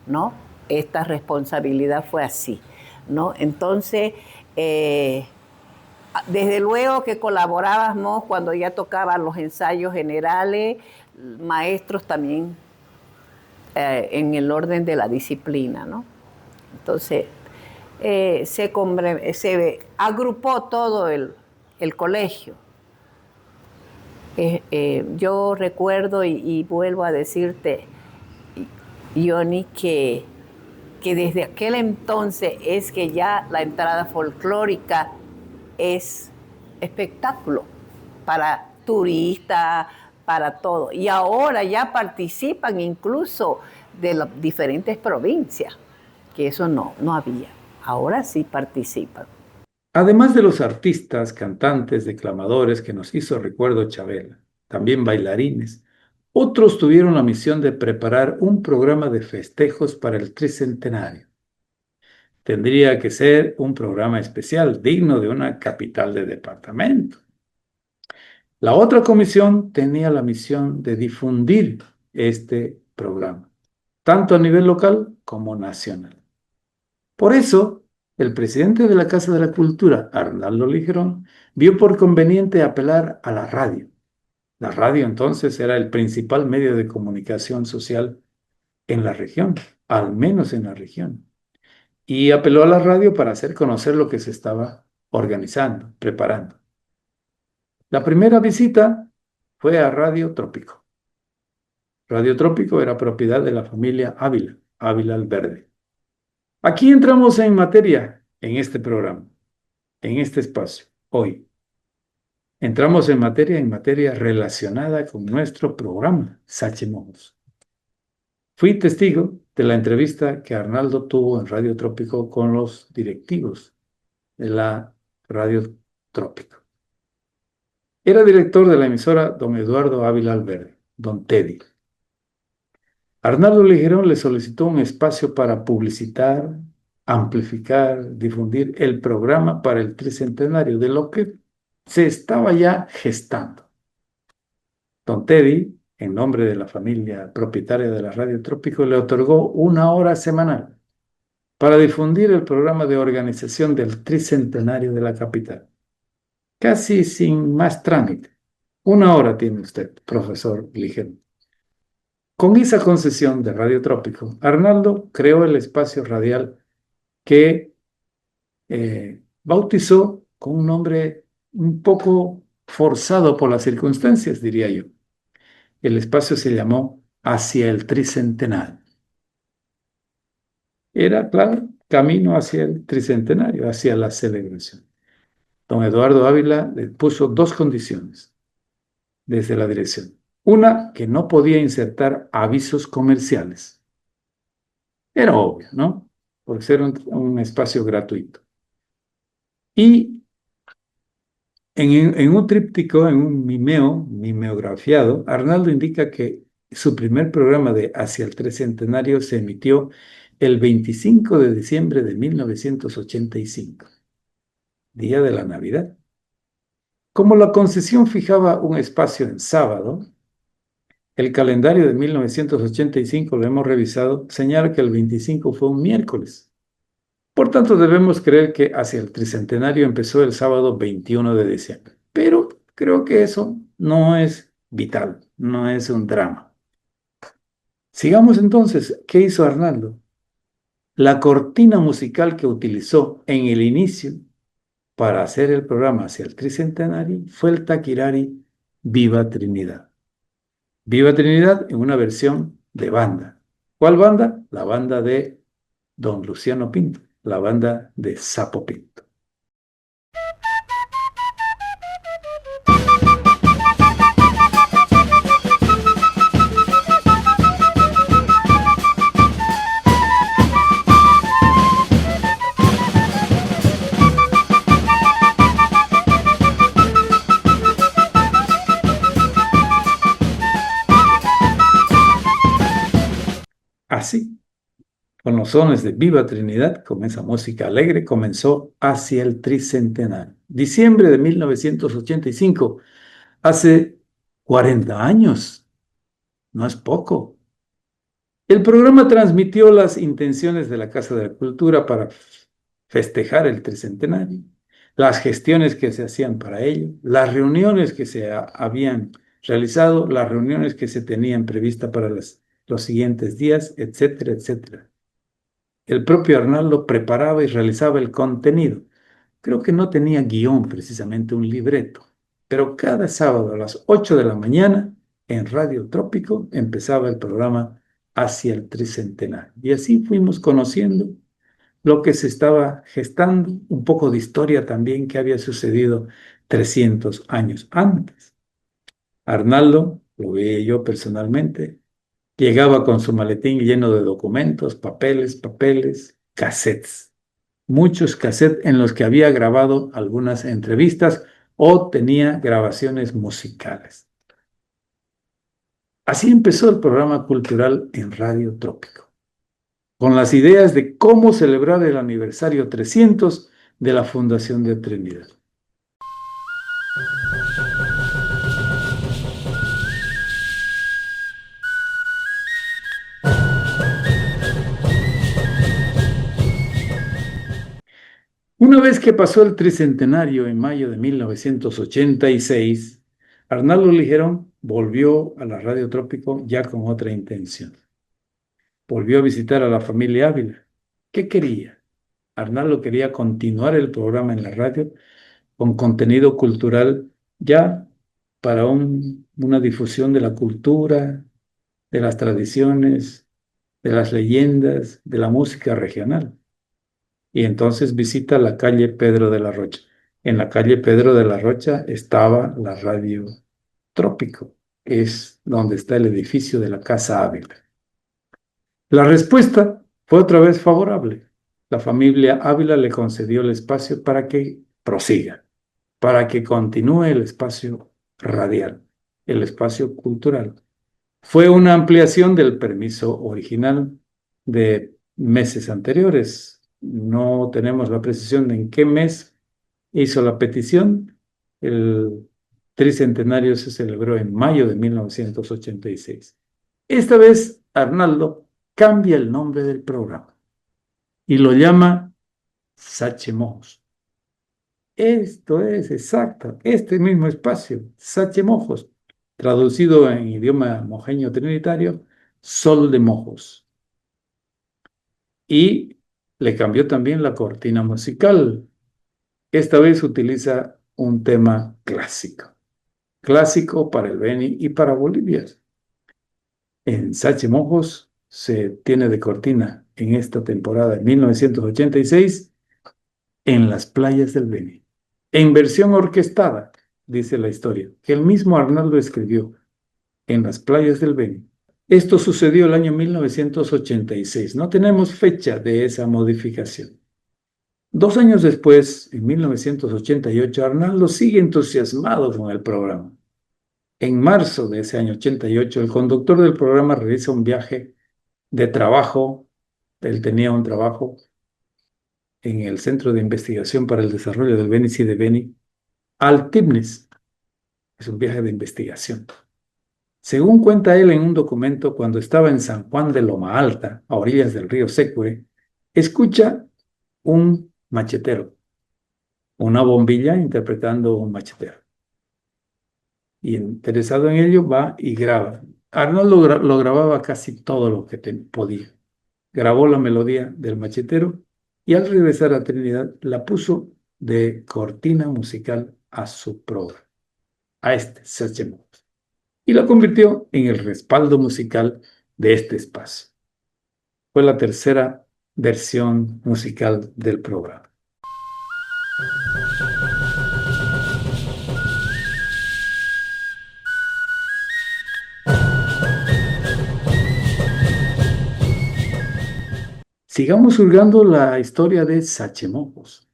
¿no? Esta responsabilidad fue así, ¿no? Entonces, desde luego que colaborábamos cuando ya tocaban los ensayos generales, maestros también en el orden de la disciplina, ¿no? Entonces, se agrupó todo el colegio. Yo recuerdo y vuelvo a decirte, Johnny, que desde aquel entonces es que ya la entrada folclórica es espectáculo para turistas, para todo. Y ahora ya participan incluso de las diferentes provincias, que eso no había. Ahora sí participan. Además de los artistas, cantantes, declamadores que nos hizo recuerdo Chabela, también bailarines, otros tuvieron la misión de preparar un programa de festejos para el tricentenario. Tendría que ser un programa especial, digno de una capital de departamento. La otra comisión tenía la misión de difundir este programa, tanto a nivel local como nacional. Por eso, el presidente de la Casa de la Cultura, Arnaldo Ligerón, vio por conveniente apelar a la radio La radio entonces era el principal medio de comunicación social en la región, al menos en la región. Y apeló a la radio para hacer conocer lo que se estaba organizando, preparando. La primera visita fue a Radio Trópico. Radio Trópico era propiedad de la familia Ávila, Ávila Alberde. Aquí entramos en materia en este programa, en este espacio, hoy. Entramos en materia relacionada con nuestro programa, Sachemojos. Fui testigo de la entrevista que Arnaldo tuvo en Radio Trópico con los directivos de la Radio Trópico. Era director de la emisora don Eduardo Ávila Alberde, don Teddy. Arnaldo Ligerón le solicitó un espacio para publicitar, amplificar, difundir el programa para el tricentenario, de lo que se estaba ya gestando. Don Teddy, en nombre de la familia propietaria de la Radio Trópico, le otorgó 1 hora semanal para difundir el programa de organización del tricentenario de la capital. Casi sin más trámite. 1 hora tiene usted, profesor Ligerón. Con esa concesión de Radio Trópico, Arnaldo creó el espacio radial que bautizó con un nombre un poco forzado por las circunstancias, diría yo. El espacio se llamó Hacia el Tricentenario. Era, claro, camino hacia el tricentenario, hacia la celebración. Don Eduardo Ávila le puso 2 condiciones desde la dirección. Una, que no podía insertar avisos comerciales. Era obvio, ¿no? Por ser un espacio gratuito. Y en un tríptico, en un mimeografiado, Arnaldo indica que su primer programa de Hacia el Tricentenario se emitió el 25 de diciembre de 1985, día de la Navidad. Como la concesión fijaba un espacio en sábado, el calendario de 1985, lo hemos revisado, señala que el 25 fue un miércoles. Por tanto, debemos creer que Hacia el Tricentenario empezó el sábado 21 de diciembre. Pero creo que eso no es vital, no es un drama. Sigamos entonces. ¿Qué hizo Arnaldo? La cortina musical que utilizó en el inicio para hacer el programa Hacia el Tricentenario fue el Taquirari Viva Trinidad. Viva Trinidad en una versión de banda. ¿Cuál banda? La banda de don Luciano Pinto, la banda de Sapo Pinto. Así, con los sones de Viva Trinidad, con esa música alegre, comenzó Hacia el Tricentenario. Diciembre de 1985, hace 40 años, no es poco. El programa transmitió las intenciones de la Casa de la Cultura para festejar el tricentenario, las gestiones que se hacían para ello, las reuniones que se habían realizado, las reuniones que se tenían previstas para los siguientes días, etcétera, etcétera. El propio Arnaldo preparaba y realizaba el contenido. Creo que no tenía guión, precisamente un libreto, pero cada sábado a las 8 de la mañana en Radio Trópico empezaba el programa Hacia el Tricentenario. Y así fuimos conociendo lo que se estaba gestando, un poco de historia también que había sucedido 300 años antes. Arnaldo, lo veía yo personalmente, llegaba con su maletín lleno de documentos, papeles, cassettes. Muchos cassettes en los que había grabado algunas entrevistas o tenía grabaciones musicales. Así empezó el programa cultural en Radio Trópico, con las ideas de cómo celebrar el aniversario 300 de la Fundación de Trinidad. Una vez que pasó el tricentenario en mayo de 1986, Arnaldo Ligerón volvió a la Radio Trópico ya con otra intención. Volvió a visitar a la familia Ávila. ¿Qué quería? Arnaldo quería continuar el programa en la radio con contenido cultural ya para una difusión de la cultura, de las tradiciones, de las leyendas, de la música regional. Y entonces visita la calle Pedro de la Rocha. En la calle Pedro de la Rocha estaba la Radio Trópico, que es donde está el edificio de la Casa Ávila. La respuesta fue otra vez favorable. La familia Ávila le concedió el espacio para que prosiga, para que continúe el espacio radial, el espacio cultural. Fue una ampliación del permiso original de meses anteriores. No tenemos la precisión de en qué mes hizo la petición. El tricentenario se celebró en mayo de 1986. Esta vez, Arnaldo cambia el nombre del programa y lo llama Sachemojos. Esto es exacto, este mismo espacio, Sachemojos, traducido en idioma mojeño trinitario, Sol de Mojos. Y le cambió también la cortina musical. Esta vez utiliza un tema clásico, clásico para el Beni y para Bolivia. En Sachemojos se tiene de cortina en esta temporada de 1986 en las playas del Beni. En versión orquestada, dice la historia, que el mismo Arnaldo escribió en las playas del Beni. Esto sucedió el año 1986. No tenemos fecha de esa modificación. 2 años después, en 1988, Arnaldo sigue entusiasmado con el programa. En marzo de ese año 88, el conductor del programa realiza un viaje de trabajo. Él tenía un trabajo en el Centro de Investigación para el Desarrollo del Beni y de Beni, al Tibnis. Es un viaje de investigación. Según cuenta él en un documento, cuando estaba en San Juan de Loma Alta, a orillas del río Secure, escucha un machetero, una bombilla interpretando un machetero. Y interesado en ello, va y graba. Arnoldo lo grababa casi todo lo que podía. Grabó la melodía del machetero y al regresar a Trinidad la puso de cortina musical a su programa, a este Sachemojos, y la convirtió en el respaldo musical de este espacio. Fue la tercera versión musical del programa. Sigamos hurgando la historia de Sachemojos.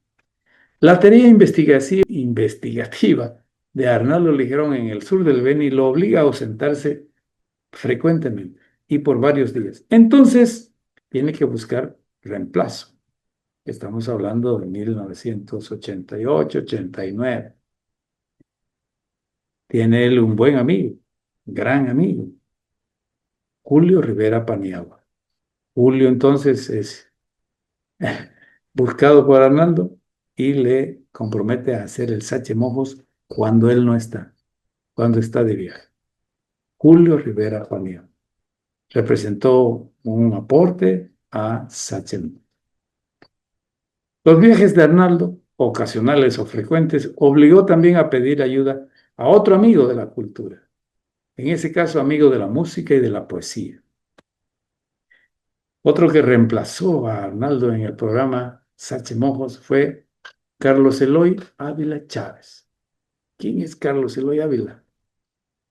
La tarea investigativa de Arnaldo Ligerón en el sur del Beni lo obliga a ausentarse frecuentemente y por varios días. Entonces, tiene que buscar reemplazo. Estamos hablando de 1988, 89. Tiene él un buen amigo, gran amigo, Julio Rivera Paniagua. Julio entonces es buscado por Arnaldo y le compromete a hacer el Sachemojos cuando él no está, cuando está de viaje. Julio Rivera Paniagua representó un aporte a Sachemojos. Los viajes de Arnaldo, ocasionales o frecuentes, obligó también a pedir ayuda a otro amigo de la cultura, en ese caso amigo de la música y de la poesía. Otro que reemplazó a Arnaldo en el programa Sachemojos fue Carlos Eloy Ávila Chávez. ¿Quién es Carlos Eloy Ávila?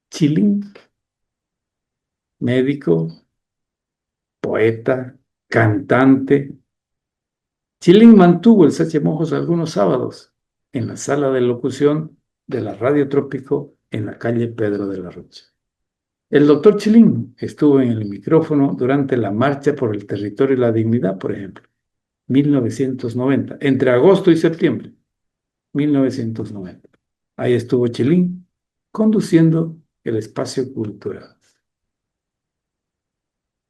Chilín, médico, poeta, cantante. Chilín mantuvo el Sachemojos algunos sábados en la sala de locución de la Radio Trópico en la calle Pedro de la Rocha. El doctor Chilín estuvo en el micrófono durante la Marcha por el Territorio y la Dignidad, por ejemplo, 1990, entre agosto y septiembre, 1990. Ahí estuvo Chilín conduciendo el espacio cultural.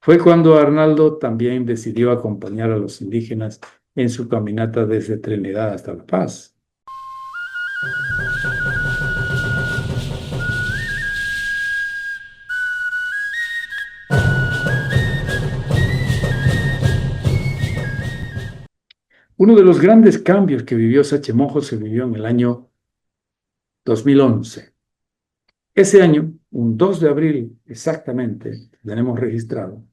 Fue cuando Arnaldo también decidió acompañar a los indígenas en su caminata desde Trinidad hasta La Paz. Uno de los grandes cambios que vivió Sachemojos se vivió en el año 2011. Ese año, un 2 de abril exactamente, tenemos registrado,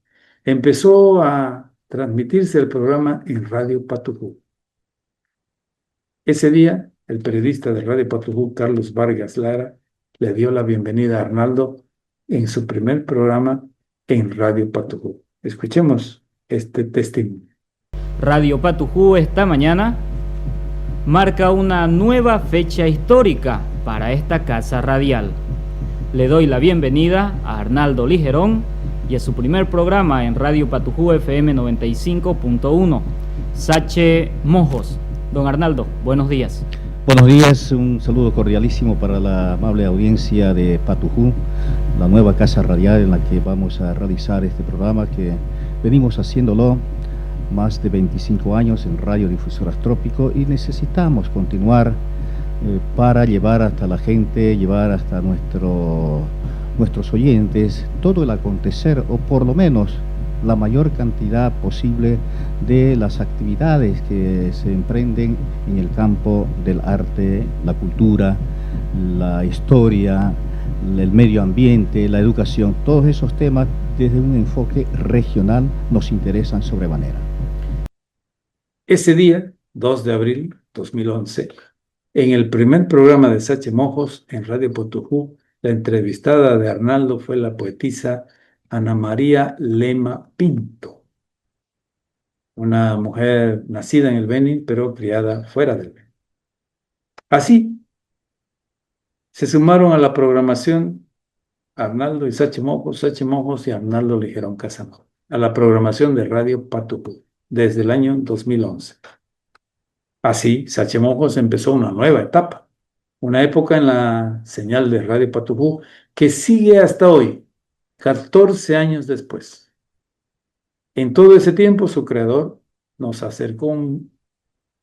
empezó a transmitirse el programa en Radio Patujú. Ese día, el periodista de Radio Patujú, Carlos Vargas Lara, le dio la bienvenida a Arnaldo en su primer programa en Radio Patujú. Escuchemos este testimonio. Radio Patujú esta mañana marca una nueva fecha histórica para esta casa radial. Le doy la bienvenida a Arnaldo Ligerón y a su primer programa en Radio Patujú FM 95.1, Sachemojos. Don Arnaldo, buenos días. Buenos días, un saludo cordialísimo para la amable audiencia de Patujú, la nueva casa radial en la que vamos a realizar este programa que venimos haciéndolo más de 25 años en Radiodifusoras Trópico y necesitamos continuar para llevar hasta la gente, llevar hasta nuestros oyentes todo el acontecer o por lo menos la mayor cantidad posible de las actividades que se emprenden en el campo del arte, la cultura, la historia, el medio ambiente, la educación. Todos esos temas desde un enfoque regional nos interesan sobremanera. Ese día, 2 de abril 2011, en el primer programa de Sachemojos en Radio Patujú, la entrevistada de Arnaldo fue la poetisa Ana María Lema Pinto, una mujer nacida en el Beni, pero criada fuera del Beni. Así, se sumaron a la programación Arnaldo y Sachemojos y Arnaldo Ligerón Casanova, a la programación de Radio Patujú, desde el año 2011. Así, Sachemojos empezó una nueva etapa, una época en la señal de Radio Patujú que sigue hasta hoy, 14 años después. En todo ese tiempo, su creador nos acercó un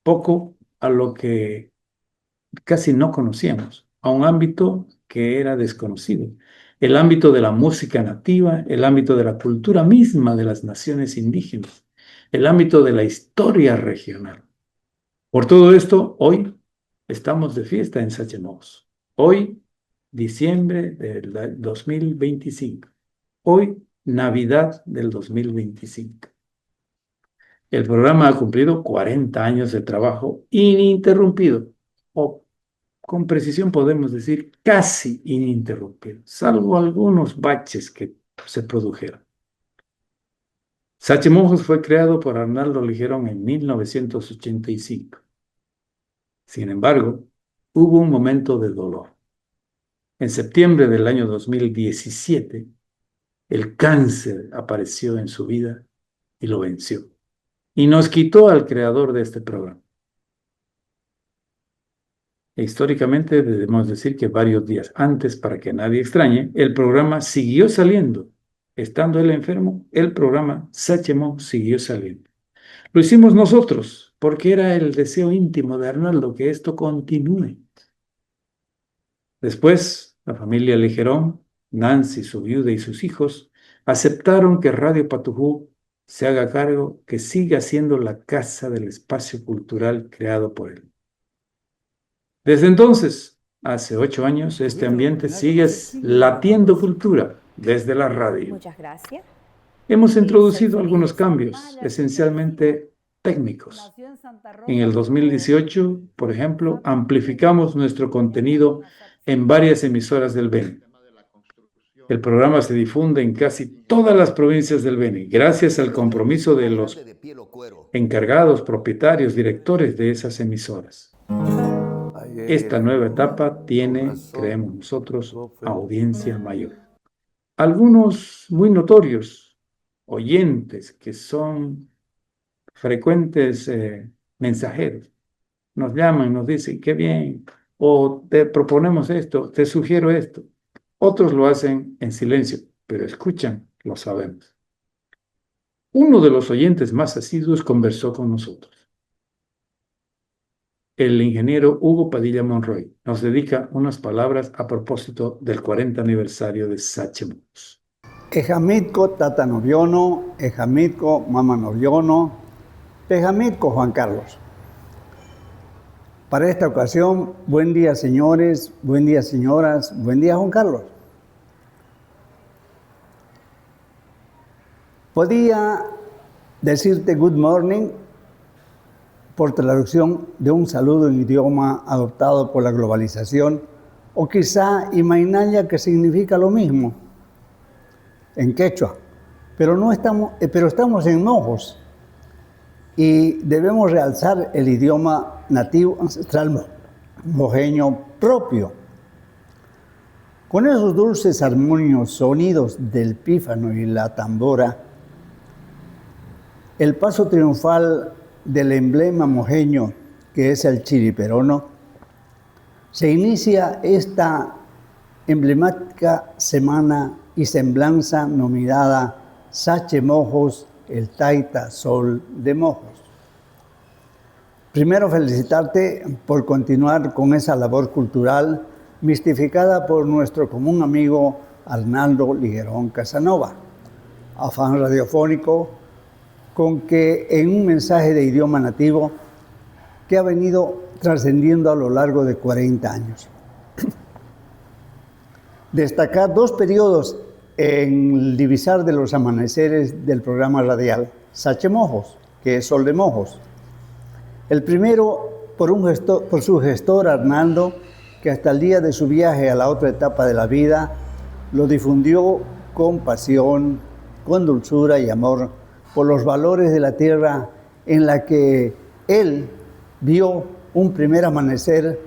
poco a lo que casi no conocíamos, a un ámbito que era desconocido, el ámbito de la música nativa, el ámbito de la cultura misma de las naciones indígenas, el ámbito de la historia regional. Por todo esto, hoy estamos de fiesta en Sachemojos. Hoy, diciembre del 2025. Hoy, Navidad del 2025. El programa ha cumplido 40 años de trabajo ininterrumpido, o con precisión podemos decir casi ininterrumpido, salvo algunos baches que se produjeron. Sachemojos fue creado por Arnaldo Ligerón en 1985. Sin embargo, hubo un momento de dolor. En septiembre del año 2017, el cáncer apareció en su vida y lo venció. Y nos quitó al creador de este programa. Históricamente debemos decir que varios días antes, para que nadie extrañe, el programa siguió saliendo. Estando él enfermo, el programa Sachemojos siguió saliendo. Lo hicimos nosotros, porque era el deseo íntimo de Arnaldo que esto continúe. Después, la familia Ligerón, Nancy, su viuda y sus hijos, aceptaron que Radio Patujú se haga cargo, que siga siendo la casa del espacio cultural creado por él. Desde entonces, hace 8 años, este ambiente sigue latiendo cultura desde la radio. Muchas gracias. Hemos introducido algunos cambios, esencialmente técnicos. En el 2018, por ejemplo, amplificamos nuestro contenido en varias emisoras del Beni. El programa se difunde en casi todas las provincias del Beni, gracias al compromiso de los encargados, propietarios, directores de esas emisoras. Esta nueva etapa tiene, creemos nosotros, audiencia mayor. Algunos muy notorios oyentes que son frecuentes mensajeros nos llaman, nos dicen, qué bien, o te proponemos esto, te sugiero esto. Otros lo hacen en silencio, pero escuchan, lo sabemos. Uno de los oyentes más asiduos conversó con nosotros. El ingeniero Hugo Padilla Monroy nos dedica unas palabras a propósito del 40 aniversario de Sachemojos. Ejamitco tata noviono, ejamitco mama noviono, tejamitco Juan Carlos. Para esta ocasión, buen día señores, buen día señoras, buen día Juan Carlos. Podía decirte good morning por traducción de un saludo en idioma adoptado por la globalización, o quizá imainaya, que significa lo mismo en quechua, pero estamos en Nojos y debemos realzar el idioma nativo ancestral mojeño propio. Con esos dulces armonios sonidos del pífano y la tambora, el paso triunfal del emblema mojeño, que es el chiriperono, se inicia esta emblemática semana y semblanza nominada Sache Mojos, el Taita Sol de Mojos. Primero, felicitarte por continuar con esa labor cultural mistificada por nuestro común amigo Arnaldo Liguerón Casanova, afán radiofónico con que en un mensaje de idioma nativo que ha venido trascendiendo a lo largo de 40 años. Destacar dos periodos en el divisar de los amaneceres del programa radial Sache Mojos, que es Sol de Mojos. El primero por su gestor Arnaldo, que hasta el día de su viaje a la otra etapa de la vida lo difundió con pasión, con dulzura y amor por los valores de la tierra en la que él vio un primer amanecer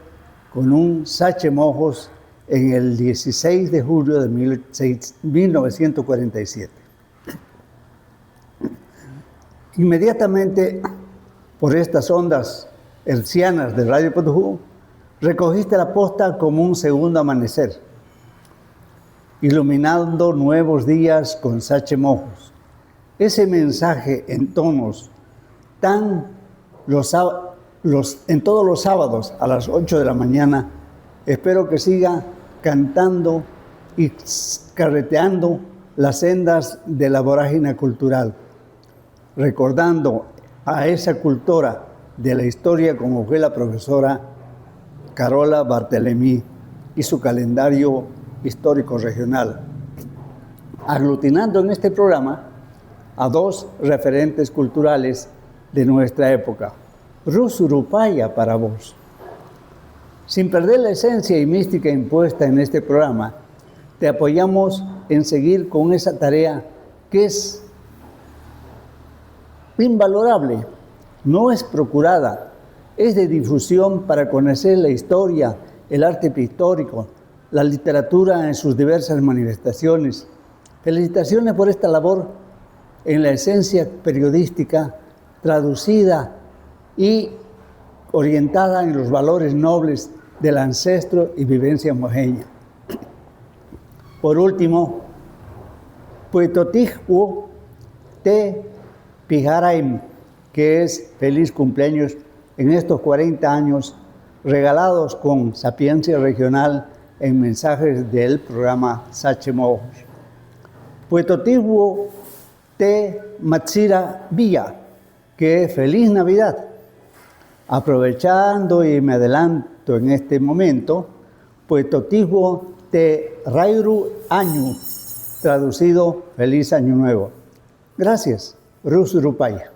con un Sache Mojos en el 16 de julio de 1947. Inmediatamente, por estas ondas hercianas de Radio Patujú, recogiste la posta como un segundo amanecer, iluminando nuevos días con Sache Mojos. Ese mensaje en tonos en todos los sábados a las 8 de la mañana, espero que siga cantando y carreteando las sendas de la vorágine cultural, recordando a esa cultora de la historia como fue la profesora Carola Barthelemy y su calendario histórico regional, aglutinando en este programa a dos referentes culturales de nuestra época. Rusurupaya para vos. Sin perder la esencia y mística impuesta en este programa, te apoyamos en seguir con esa tarea que es invalorable, no es procurada, es de difusión para conocer la historia, el arte pictórico, la literatura en sus diversas manifestaciones. Felicitaciones por esta labor en la esencia periodística, traducida y orientada en los valores nobles del ancestro y vivencia mojeña. Por último, Puetotijhu te Pijaraim, que es feliz cumpleaños en estos 40 años regalados con sapiencia regional en mensajes del programa Sache Mojos. Puetotijhu te Matsira Villa, que es feliz Navidad. Aprovechando y me adelanto en este momento, Puetotijhu te Rairu Añu, traducido feliz año nuevo. Gracias, Rusurupaya.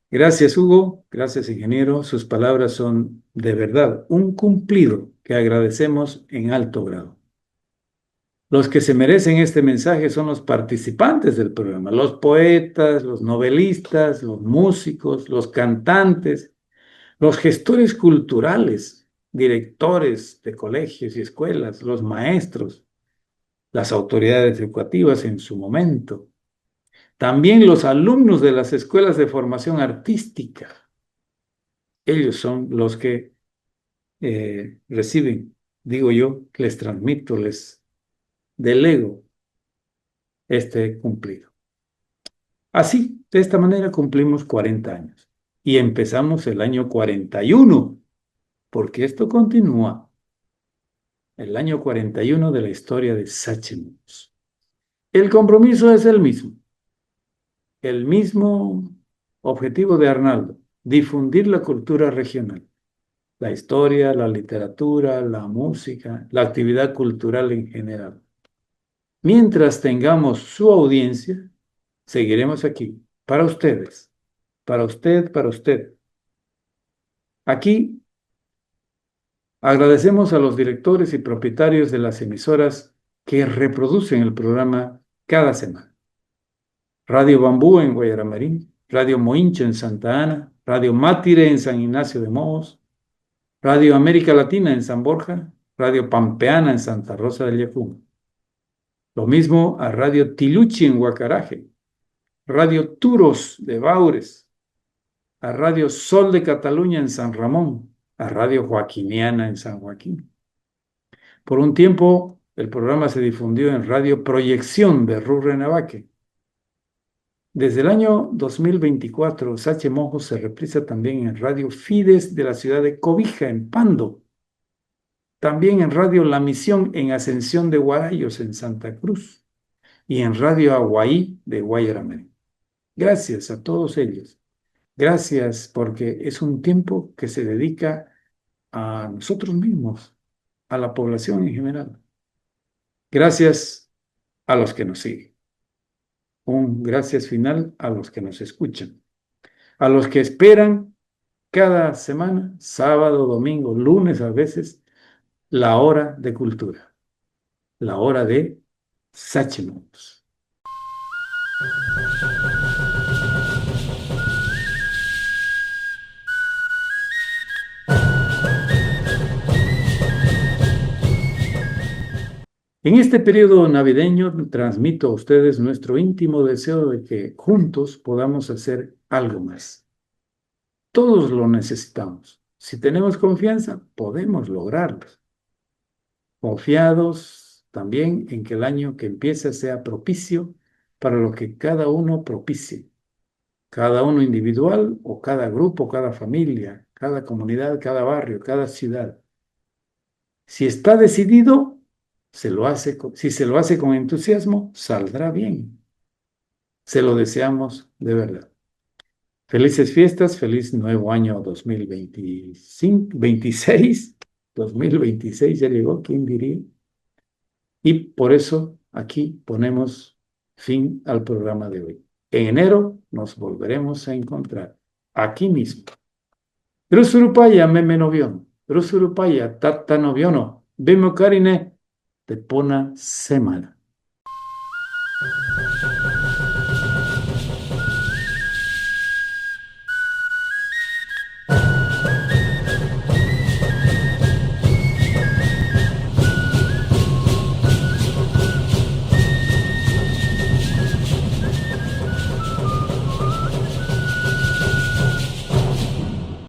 Gracias, Hugo. Gracias, ingeniero. Sus palabras son de verdad un cumplido que agradecemos en alto grado. Los que se merecen este mensaje son los participantes del programa, los poetas, los novelistas, los músicos, los cantantes, los gestores culturales, directores de colegios y escuelas, los maestros, las autoridades educativas en su momento, también los alumnos de las escuelas de formación artística. Ellos son los que reciben, digo yo, les transmito, les delego este cumplido. Así, de esta manera cumplimos 40 años y empezamos el año 41, porque esto continúa. El año 41 de la historia de Sache Mojos. El compromiso es el mismo objetivo de Arnaldo, difundir la cultura regional, la historia, la literatura, la música, la actividad cultural en general. Mientras tengamos su audiencia, seguiremos aquí, para ustedes, para usted, para usted. Aquí agradecemos a los directores y propietarios de las emisoras que reproducen el programa cada semana. Radio Bambú en Guayaramarín, Radio Moincho en Santa Ana, Radio Mátire en San Ignacio de Mojos, Radio América Latina en San Borja, Radio Pampeana en Santa Rosa del Yacún. Lo mismo a Radio Tiluchi en Huacaraje, Radio Turos de Baures, a Radio Sol de Cataluña en San Ramón, a Radio Joaquiniana en San Joaquín. Por un tiempo, el programa se difundió en Radio Proyección de Rurrenabaque. Desde el año 2024, Sache Mojos se reprisa también en Radio Fides de la ciudad de Cobija, en Pando. También en Radio La Misión en Ascensión de Guarayos, en Santa Cruz. Y en Radio Aguaí de Guayaramerí. Gracias a todos ellos. Gracias porque es un tiempo que se dedica a nosotros mismos, a la población en general. Gracias a los que nos siguen. Un gracias final a los que nos escuchan. A los que esperan cada semana, sábado, domingo, lunes a veces, la hora de cultura. La hora de Sache Mojos. En este periodo navideño transmito a ustedes nuestro íntimo deseo de que juntos podamos hacer algo más. Todos lo necesitamos. Si tenemos confianza, podemos lograrlo. Confiados también en que el año que empieza sea propicio para lo que cada uno propicie. Cada uno individual o cada grupo, cada familia, cada comunidad, cada barrio, cada ciudad. Si está decidido, si se lo hace con entusiasmo, saldrá bien. Se lo deseamos de verdad. Felices fiestas, feliz nuevo año 2026. 2026 ya llegó, ¿quién diría? Y por eso aquí ponemos fin al programa de hoy. En enero nos volveremos a encontrar aquí mismo. Rusurupaya meme noviono, Rusurupaya tata noviono, Bimo karine, te pona semana.